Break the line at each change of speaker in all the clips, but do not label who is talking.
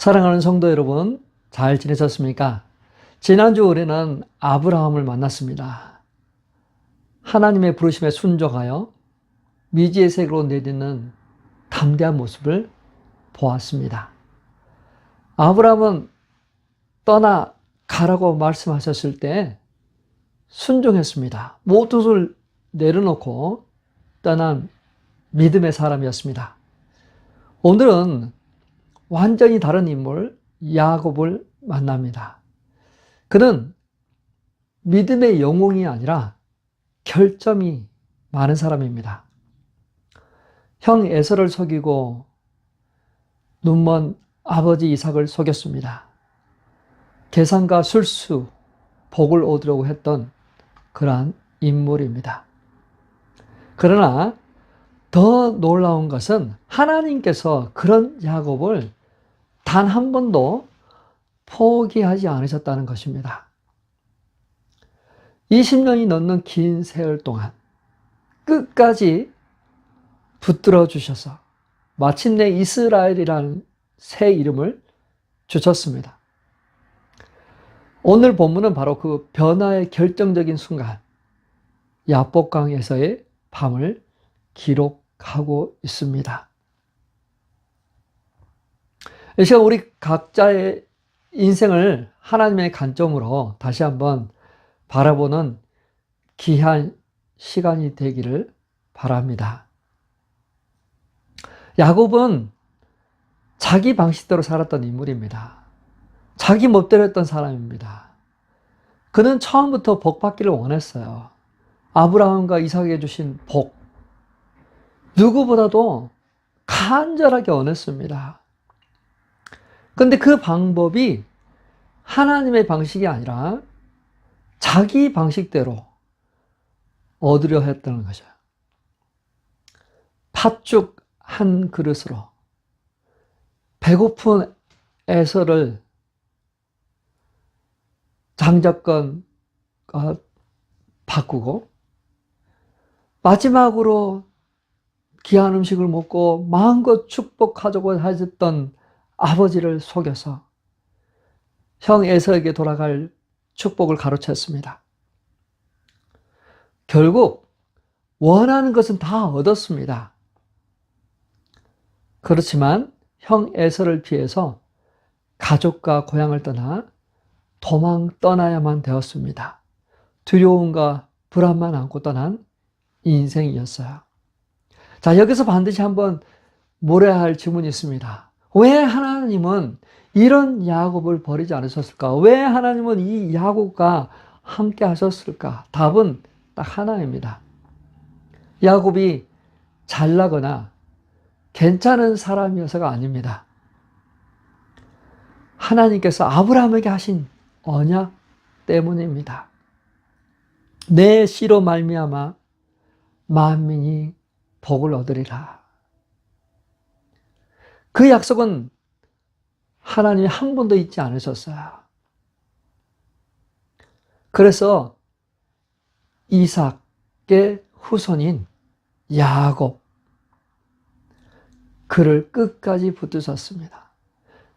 사랑하는 성도 여러분, 잘 지내셨습니까? 지난주 우리는 아브라함을 만났습니다. 하나님의 부르심에 순종하여 미지의 세계로 내딛는 담대한 모습을 보았습니다. 아브라함은 떠나가라고 말씀하셨을 때 순종했습니다. 모든 것을 내려놓고 떠난 믿음의 사람이었습니다. 오늘은 완전히 다른 인물 야곱을 만납니다. 그는 믿음의 영웅이 아니라 결점이 많은 사람입니다. 형 에서를 속이고 눈먼 아버지 이삭을 속였습니다. 계산과 술수, 복을 얻으려고 했던 그러한 인물입니다. 그러나 더 놀라운 것은 하나님께서 그런 야곱을 단 한 번도 포기하지 않으셨다는 것입니다. 20년이 넘는 긴 세월 동안 끝까지 붙들어 주셔서 마침내 이스라엘이라는 새 이름을 주셨습니다. 오늘 본문은 바로 그 변화의 결정적인 순간, 야복강에서의 밤을 기록하고 있습니다. 이 시간 우리 각자의 인생을 하나님의 관점으로 다시 한번 바라보는 귀한 시간이 되기를 바랍니다. 야곱은 자기 방식대로 살았던 인물입니다. 자기 멋대로 했던 사람입니다. 그는 처음부터 복 받기를 원했어요. 아브라함과 이삭에게 주신 복, 누구보다도 간절하게 원했습니다. 그런데 그 방법이 하나님의 방식이 아니라 자기 방식대로 얻으려 했다는 거죠. 팥죽 한 그릇으로 배고픈 에서를 장자권과 바꾸고 마지막으로 귀한 음식을 먹고 마음껏 축복하자고 하셨던 아버지를 속여서 형 에서에게 돌아갈 축복을 가로챘습니다. 결국 원하는 것은 다 얻었습니다. 그렇지만 형 에서를 피해서 가족과 고향을 떠나 도망 떠나야만 되었습니다. 두려움과 불안만 안고 떠난 인생이었어요. 자, 여기서 반드시 한번 물어야 할 질문이 있습니다. 왜 하나님은 이런 야곱을 버리지 않으셨을까? 왜 하나님은 이 야곱과 함께 하셨을까? 답은 딱 하나입니다. 야곱이 잘나거나 괜찮은 사람이어서가 아닙니다. 하나님께서 아브라함에게 하신 언약 때문입니다. 내 씨로 말미암아 만민이 복을 얻으리라. 그 약속은 하나님이 한 번도 잊지 않으셨어요. 그래서 이삭의 후손인 야곱, 그를 끝까지 붙드셨습니다.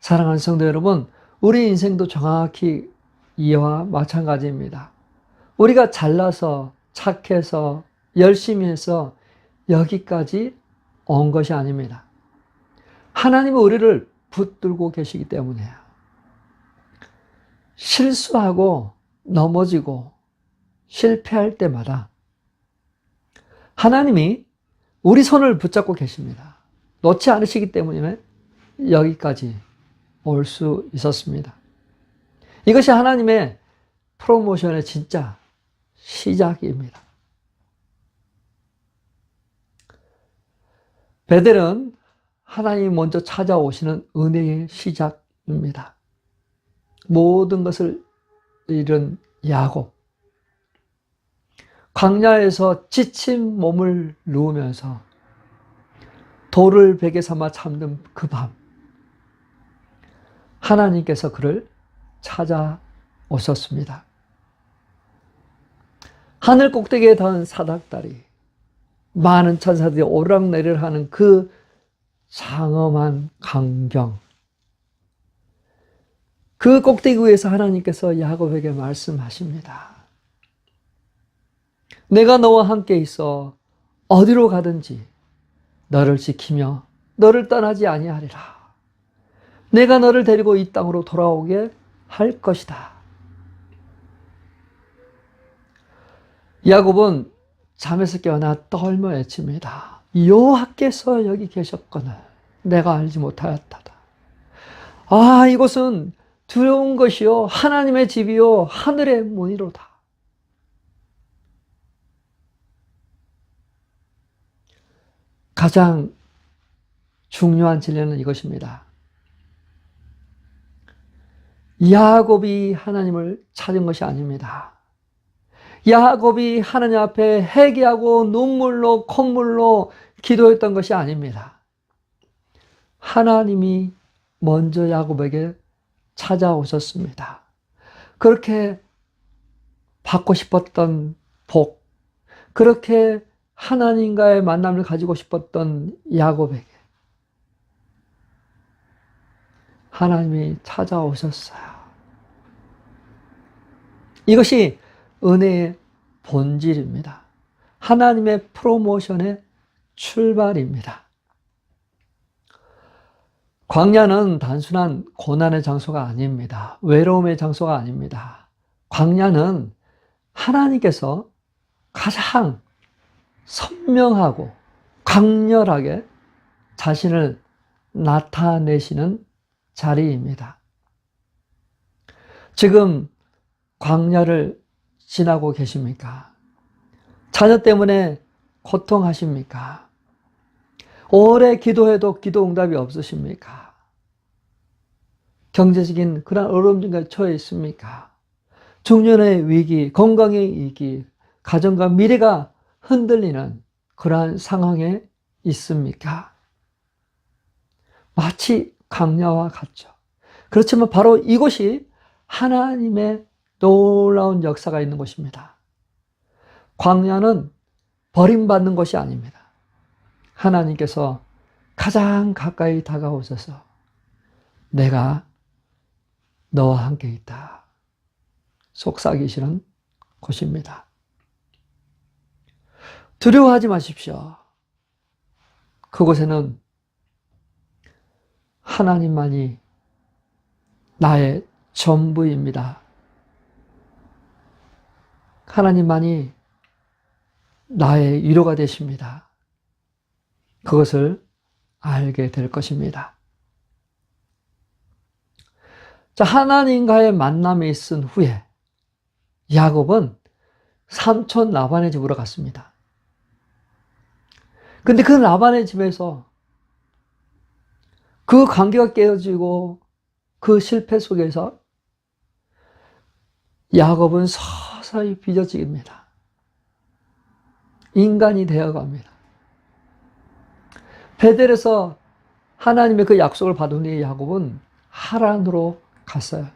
사랑하는 성도 여러분, 우리 인생도 정확히 이와 마찬가지입니다. 우리가 잘나서 착해서 열심히 해서 여기까지 온 것이 아닙니다. 하나님은 우리를 붙들고 계시기 때문에요. 실수하고 넘어지고 실패할 때마다 하나님이 우리 손을 붙잡고 계십니다. 놓지 않으시기 때문에 여기까지 올 수 있었습니다. 이것이 하나님의 프로모션의 진짜 시작입니다. 베델은 하나님이 먼저 찾아오시는 은혜의 시작입니다. 모든 것을 잃은 야곱, 광야에서 지친 몸을 누우면서 돌을 베개 삼아 잠든 그 밤, 하나님께서 그를 찾아오셨습니다. 하늘 꼭대기에 닿은 사닥다리, 많은 천사들이 오르락내리락 하는 그 장엄한 광경, 그 꼭대기 위에서 하나님께서 야곱에게 말씀하십니다. 내가 너와 함께 있어 어디로 가든지 너를 지키며 너를 떠나지 아니하리라. 내가 너를 데리고 이 땅으로 돌아오게 할 것이다. 야곱은 잠에서 깨어나 떨며 외칩니다. 여호와께서 여기 계셨거늘 내가 알지 못하였다. 아, 이곳은 두려운 것이요 하나님의 집이요 하늘의 문이로다. 가장 중요한 진리는 이것입니다. 야곱이 하나님을 찾은 것이 아닙니다. 야곱이 하나님 앞에 회개하고 눈물로 콧물로 기도했던 것이 아닙니다. 하나님이 먼저 야곱에게 찾아오셨습니다. 그렇게 받고 싶었던 복, 그렇게 하나님과의 만남을 가지고 싶었던 야곱에게 하나님이 찾아오셨어요. 이것이 은혜의 본질입니다. 하나님의 프로모션의 출발입니다. 광야는 단순한 고난의 장소가 아닙니다. 외로움의 장소가 아닙니다. 광야는 하나님께서 가장 선명하고 강렬하게 자신을 나타내시는 자리입니다. 지금 광야를 지나고 계십니까? 자녀 때문에 고통하십니까? 오래 기도해도 기도 응답이 없으십니까? 경제적인 그런 어려움에 처해 있습니까? 중년의 위기, 건강의 위기, 가정과 미래가 흔들리는 그러한 상황에 있습니까? 마치 광야와 같죠. 그렇지만 바로 이곳이 하나님의 놀라운 역사가 있는 곳입니다. 광야는 버림받는 것이 아닙니다. 하나님께서 가장 가까이 다가오셔서 내가 너와 함께 있다. 속삭이시는 곳입니다. 두려워하지 마십시오. 그곳에는 하나님만이 나의 전부입니다. 하나님만이 나의 위로가 되십니다. 그것을 알게 될 것입니다. 자, 하나님과의 만남이 있은 후에 야곱은 삼촌 라반의 집으로 갔습니다. 근데 그 라반의 집에서 그 관계가 깨어지고 그 실패 속에서 야곱은 서서히 빚어집니다. 인간이 되어갑니다. 베델에서 하나님의 그 약속을 받은 뒤에 야곱은 하란으로 갔어요.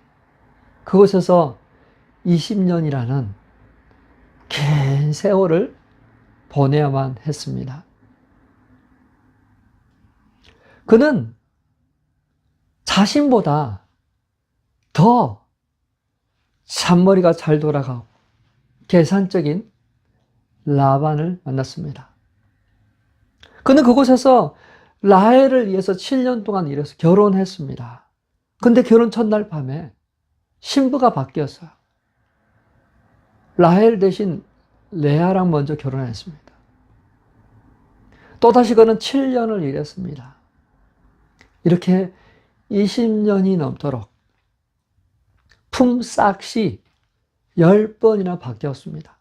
그곳에서 20년이라는 긴 세월을 보내야만 했습니다. 그는 자신보다 더 잔머리가 잘 돌아가고 계산적인 라반을 만났습니다. 그는 그곳에서 라헬을 위해서 7년 동안 일해서 결혼했습니다. 근데 결혼 첫날 밤에 신부가 바뀌었어요. 라헬 대신 레아랑 먼저 결혼했습니다. 또다시 그는 7년을 일했습니다. 이렇게 20년이 넘도록 품삯이 10번이나 바뀌었습니다.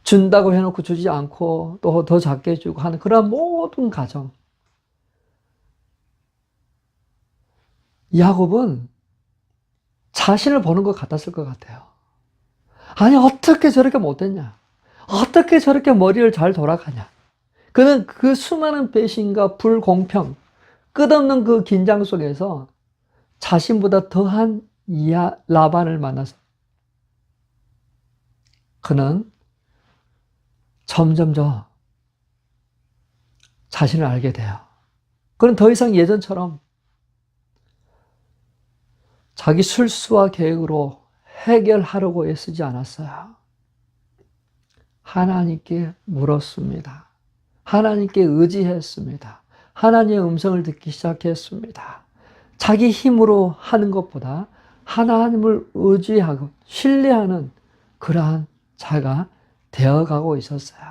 준다고 해놓고 주지 않고 또 더 작게 주고 하는 그런 모든 가정. 야곱은 자신을 보는 것 같았을 것 같아요. 아니, 어떻게 저렇게 못됐냐? 어떻게 저렇게 머리를 잘 돌아가냐? 그는 그 수많은 배신과 불공평, 끝없는 그 긴장 속에서 자신보다 더한 라반을 만나서 그는 점점 더 자신을 알게 돼요. 그는 더 이상 예전처럼 자기 술수와 계획으로 해결하려고 애쓰지 않았어요. 하나님께 물었습니다. 하나님께 의지했습니다. 하나님의 음성을 듣기 시작했습니다. 자기 힘으로 하는 것보다 하나님을 의지하고 신뢰하는 그러한 자가 되어가고 있었어요.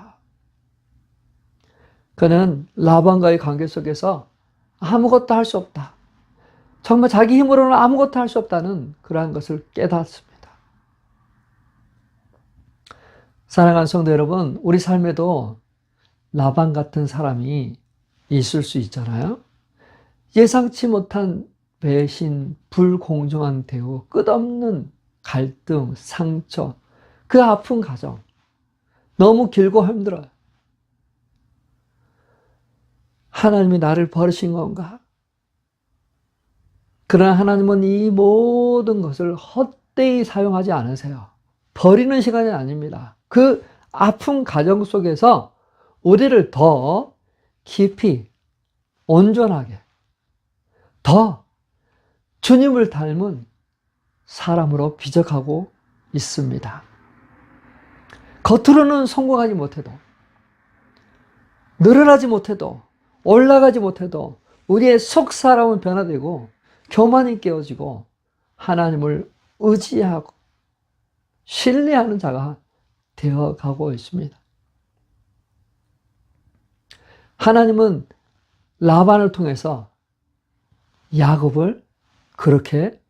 그는 라반과의 관계 속에서 아무것도 할 수 없다. 정말 자기 힘으로는 아무것도 할 수 없다는 그러한 것을 깨닫습니다. 사랑하는 성도 여러분, 우리 삶에도 라반 같은 사람이 있을 수 있잖아요. 예상치 못한 배신, 불공정한 대우, 끝없는 갈등, 상처, 그 아픈 가정 너무 길고 힘들어요. 하나님이 나를 버리신 건가? 그러나 하나님은 이 모든 것을 헛되이 사용하지 않으세요. 버리는 시간이 아닙니다. 그 아픈 가정 속에서 우리를 더 깊이 온전하게 더 주님을 닮은 사람으로 비적하고 있습니다. 겉으로는 성공하지 못해도, 늘어나지 못해도, 올라가지 못해도 우리의 속 사람은 변화되고 교만이 깨어지고 하나님을 의지하고 신뢰하는 자가 되어가고 있습니다. 하나님은 라반을 통해서 야곱을 그렇게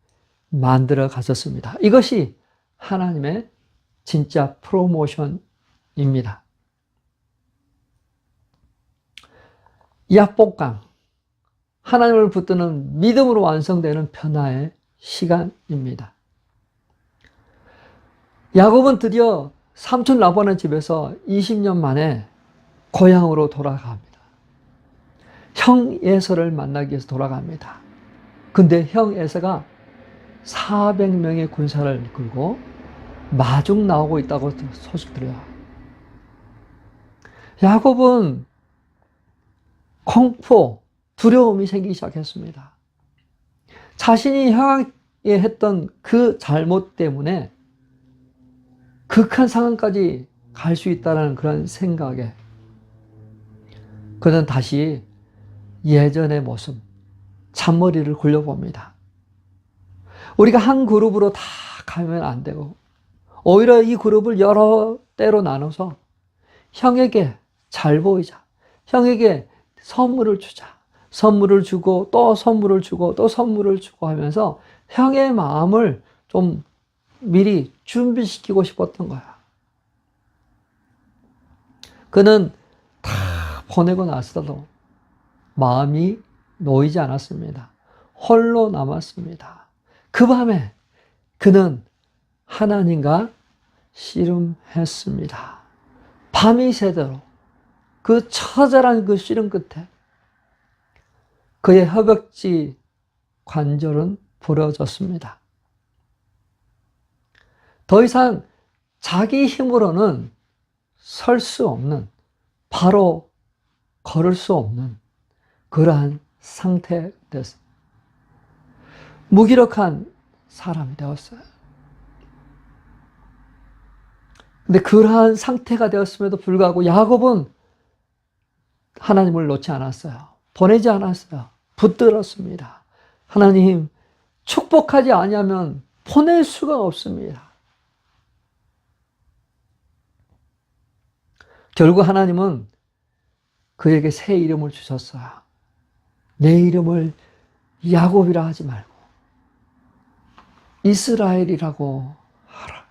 만들어 가셨습니다. 이것이 하나님의 진짜 프로모션입니다. 야복강, 하나님을 붙드는 믿음으로 완성되는 변화의 시간입니다. 야곱은 드디어 삼촌 라반의 집에서 20년 만에 고향으로 돌아갑니다. 형 에서를 만나기 위해서 돌아갑니다. 근데 형 에서가 400명의 군사를 이끌고 마중 나오고 있다고 소식 들어요. 야곱은 공포, 두려움이 생기기 시작했습니다. 자신이 형에게 했던 그 잘못 때문에 극한 상황까지 갈 수 있다는 그런 생각에 그는 다시 예전의 모습, 잔머리를 굴려봅니다. 우리가 한 그룹으로 다 가면 안 되고 오히려 이 그룹을 여러 때로 나눠서 형에게 잘 보이자. 형에게 선물을 주자. 선물을 주고 또 선물을 주고 또 선물을 주고 하면서 형의 마음을 좀 미리 준비시키고 싶었던 거야. 그는 다 보내고 나서도 마음이 놓이지 않았습니다. 홀로 남았습니다. 그 밤에 그는 하나님과 씨름했습니다. 밤이 새도록 그 처절한 그 씨름 끝에 그의 허벅지 관절은 부러졌습니다. 더 이상 자기 힘으로는 설 수 없는, 바로 걸을 수 없는 그러한 상태가 되었습니다. 무기력한 사람이 되었어요. 근데 그러한 상태가 되었음에도 불구하고 야곱은 하나님을 놓지 않았어요. 보내지 않았어요. 붙들었습니다. 하나님, 축복하지 아니하면 보낼 수가 없습니다. 결국 하나님은 그에게 새 이름을 주셨어요. 내 이름을 야곱이라 하지 말고 이스라엘이라고 하라.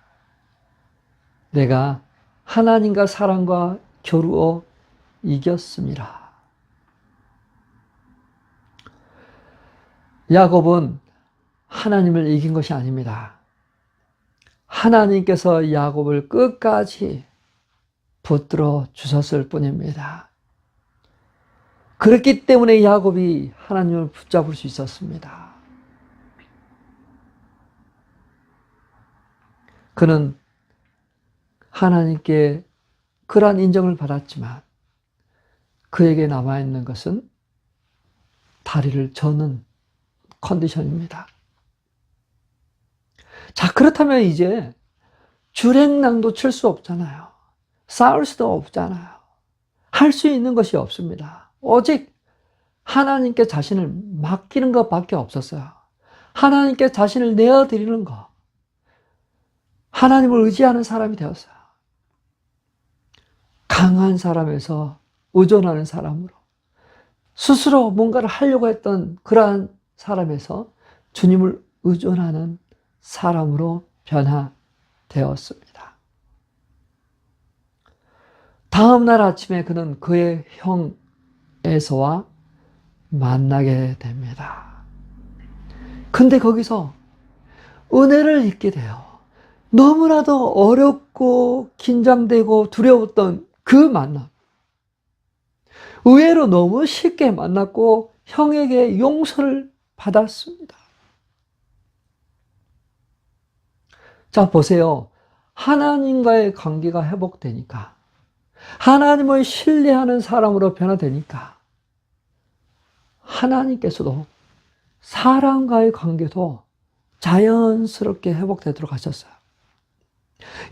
내가 하나님과 사람과 겨루어 이겼습니다. 야곱은 하나님을 이긴 것이 아닙니다. 하나님께서 야곱을 끝까지 붙들어 주셨을 뿐입니다. 그렇기 때문에 야곱이 하나님을 붙잡을 수 있었습니다. 그는 하나님께 그러한 인정을 받았지만 그에게 남아있는 것은 다리를 저는 컨디션입니다. 자, 그렇다면 이제 주랭랑도 칠 수 없잖아요. 싸울 수도 없잖아요. 할 수 있는 것이 없습니다. 오직 하나님께 자신을 맡기는 것밖에 없었어요. 하나님께 자신을 내어드리는 것. 하나님을 의지하는 사람이 되었어요. 강한 사람에서 의존하는 사람으로, 스스로 뭔가를 하려고 했던 그러한 사람에서 주님을 의존하는 사람으로 변화되었습니다. 다음 날 아침에 그는 그의 형 에서와 만나게 됩니다. 근데 거기서 은혜를 잊게 돼요. 너무나도 어렵고 긴장되고 두려웠던 그 만남. 의외로 너무 쉽게 만났고 형에게 용서를 받았습니다. 자, 보세요. 하나님과의 관계가 회복되니까, 하나님을 신뢰하는 사람으로 변화되니까 하나님께서도 사람과의 관계도 자연스럽게 회복되도록 하셨어요.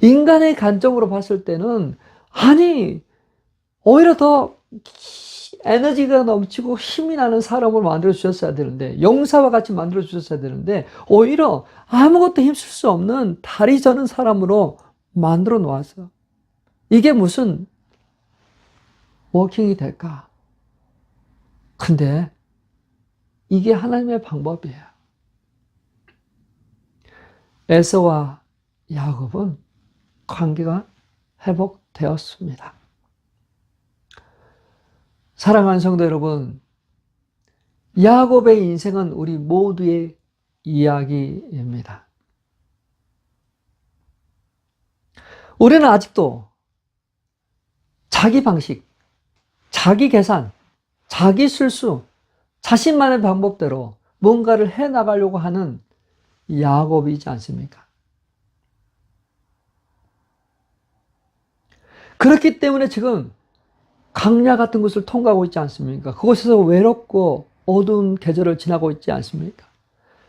인간의 관점으로 봤을 때는 아니 오히려 더 에너지가 넘치고 힘이 나는 사람으로 만들어 주셨어야 되는데, 용사와 같이 만들어 주셨어야 되는데 오히려 아무것도 힘쓸 수 없는 다리 저는 사람으로 만들어 놓았어요. 이게 무슨 워킹이 될까? 근데 이게 하나님의 방법이에요. 에서와 야곱은 관계가 회복되었습니다. 사랑하는 성도 여러분, 야곱의 인생은 우리 모두의 이야기입니다. 우리는 아직도 자기 방식, 자기 계산, 자기 실수, 자신만의 방법대로 뭔가를 해나가려고 하는 야곱이지 않습니까? 그렇기 때문에 지금 강야 같은 곳을 통과하고 있지 않습니까? 그곳에서 외롭고 어두운 계절을 지나고 있지 않습니까?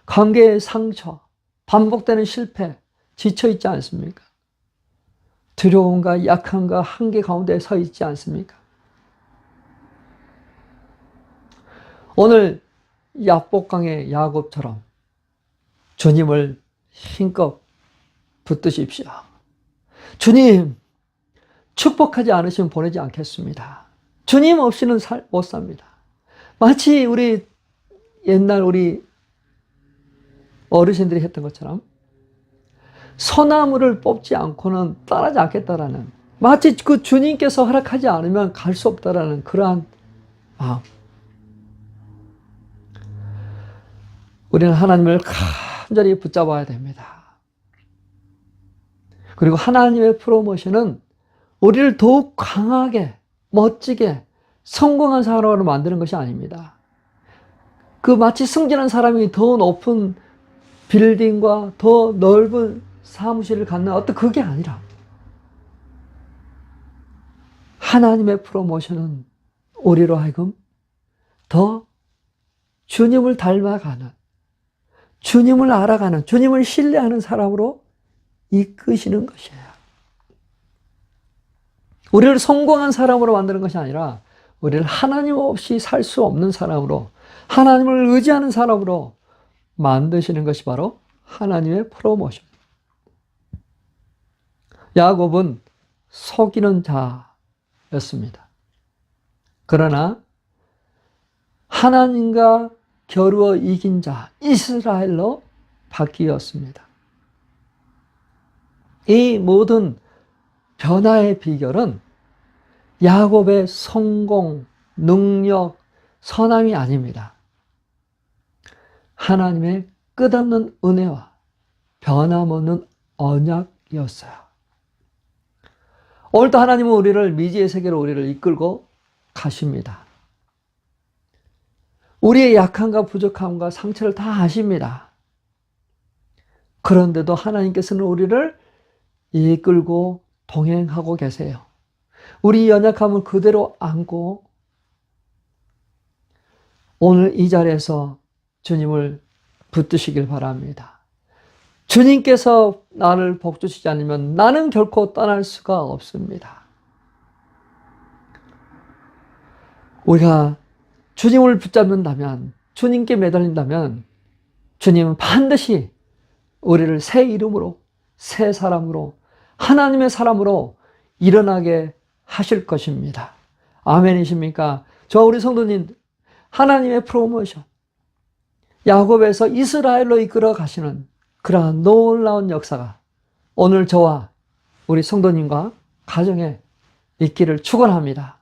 관계의 상처, 반복되는 실패, 지쳐있지 않습니까? 두려움과 약함과 한계 가운데 서 있지 않습니까? 오늘 야복강의 야곱처럼 주님을 힘껏 붙드십시오. 주님, 축복하지 않으시면 보내지 않겠습니다. 주님 없이는 못 삽니다. 마치 우리 옛날 우리 어르신들이 했던 것처럼 소나무를 뽑지 않고는 떠나지 않겠다라는, 마치 그 주님께서 허락하지 않으면 갈 수 없다라는 그러한 마음. 우리는 하나님을 간절히 붙잡아야 됩니다. 그리고 하나님의 프로모션은 우리를 더욱 강하게, 멋지게, 성공한 사람으로 만드는 것이 아닙니다. 그 마치 승진한 사람이 더 높은 빌딩과 더 넓은 사무실을 갖는 어떤 그게 아니라, 하나님의 프로모션은 우리로 하여금 더 주님을 닮아가는, 주님을 알아가는, 주님을 신뢰하는 사람으로 이끄시는 것이에요. 우리를 성공한 사람으로 만드는 것이 아니라 우리를 하나님 없이 살 수 없는 사람으로, 하나님을 의지하는 사람으로 만드시는 것이 바로 하나님의 프로모션. 야곱은 속이는 자였습니다. 그러나 하나님과 겨루어 이긴 자, 이스라엘로 바뀌었습니다. 이 모든 변화의 비결은 야곱의 성공, 능력, 선함이 아닙니다. 하나님의 끝없는 은혜와 변함없는 언약이었어요. 오늘도 하나님은 우리를 미지의 세계로 우리를 이끌고 가십니다. 우리의 약함과 부족함과 상처를 다 아십니다. 그런데도 하나님께서는 우리를 이끌고 동행하고 계세요. 우리 연약함을 그대로 안고 오늘 이 자리에서 주님을 붙드시길 바랍니다. 주님께서 나를 복주시지 않으면 나는 결코 떠날 수가 없습니다. 우리가 주님을 붙잡는다면, 주님께 매달린다면 주님은 반드시 우리를 새 이름으로, 새 사람으로, 하나님의 사람으로 일어나게 하실 것입니다. 아멘이십니까? 저 우리 성도님, 하나님의 프로모션, 야곱에서 이스라엘로 이끌어 가시는 그러한 놀라운 역사가 오늘 저와 우리 성도님과 가정에 있기를 축원합니다.